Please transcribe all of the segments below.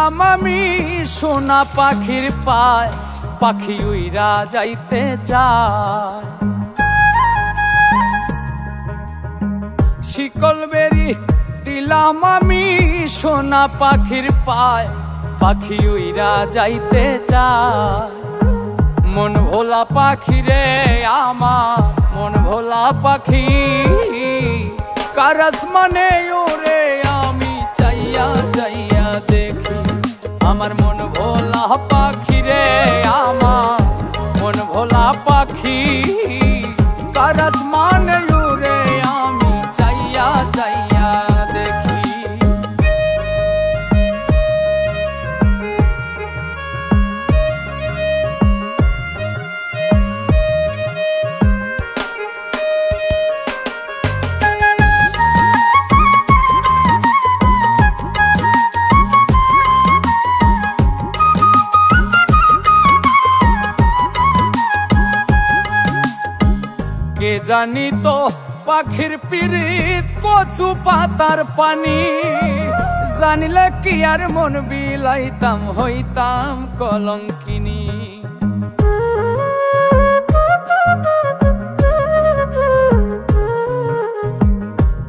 দিলাম আমি সোনা পাখির পায়, পাখি উইরা যাইতে চায়। শিকল বেরি দিলাম আমি সোনা পাখির পায়, পাখি উইরা যাইতে চায়। মন ভোলা পাখি রে আমার, মন ভোলা পাখি, কার আসমানে ওরে আমি চাইয়া চাইয়া দেখি। আমার মন ভোলা পাখি রে আমার, মন ভোলা পাখি, কার আসমানে ওরে আমি চাইয়া চাইয়া দেখি। কে জানি তো পাখির পিরিত কচু পাতার পানি, জানিলে কি আর মন বিলাইতাম হইতাম কলঙ্কিনী।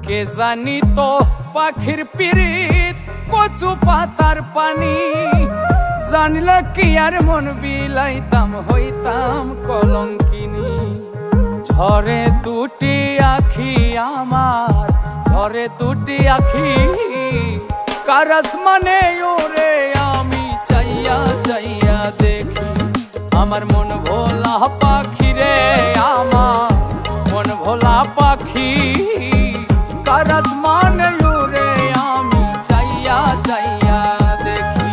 কে জানি তো পাখির পিরিত কচু পাতার পানি, জানিলে কি আর মন বিলাইতাম হইতাম কলঙ্কিনী। ঝরে দুটি আখি আমার, ঝরে দুটি আখি, কার আসমানে ওরে আমি চাইয়া চাইয়া দেখি। আমার মন ভোলা পাখি রে আমার, মন ভোলা পাখি, কার আসমানে ওরে আমি চাইয়া চাইয়া দেখি।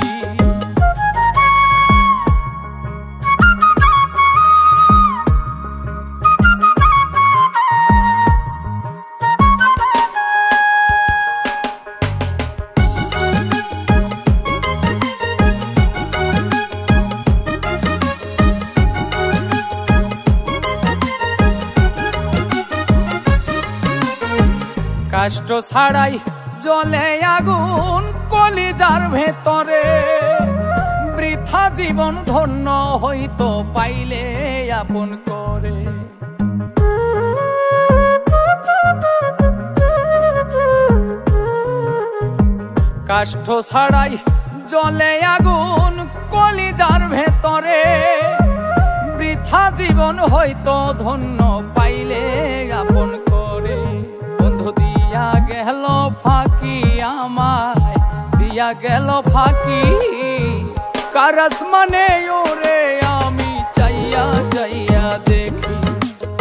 কষ্ট ছাড়াই জ্বলে আগুন কলিজার ভেতরে, বৃথা জীবন ধন্য হইতো পাইলে আপন করে। কষ্ট ছাড়াই জ্বলে আগুন কলিজার ভেতরে, বৃথা জীবন হইতো ধন্য পাইলে আপন করে। বন্ধু দিয়া গেল ফাঁকি আমায়, দিয়া গেল ফাঁকি, কার আসমানে ওরে আমি চাইয়া চাইয়া দেখি।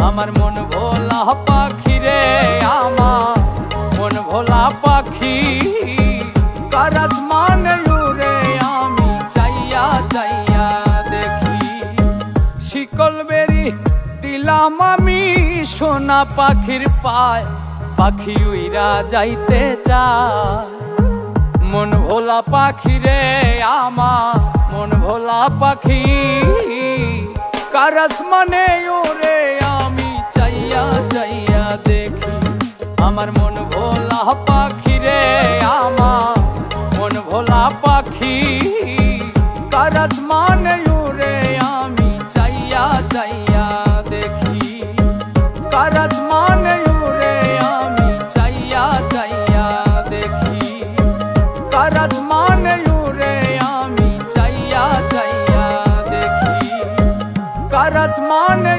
আমার মন ভোলা পাখি রে আমার, মন ভোলা পাখি, কার আসমানে ওরে আমি চাইয়া চাইয়া দেখি। শিকল বেরি দিলাম আমি সোনা পাখির পায়, পাখি উইরা যাইতে চায়। মন ভোলা পাখি রে আমার, মন ভোলা পাখি, কার আসমানে ওরে আমি চাইয়া চাইয়া দেখি। আমার মন ভোলা পাখি রে আমার, মন ভোলা পাখি, কার আসমানে ওরে আমি চাইয়া চাইয়া দেখি। কার আসমানে ওরে আমি চাইয়া চাইয়া দেখি। কার আসমানে ওরে আমি চাইয়া চাইয়া দেখি। কার আসমানে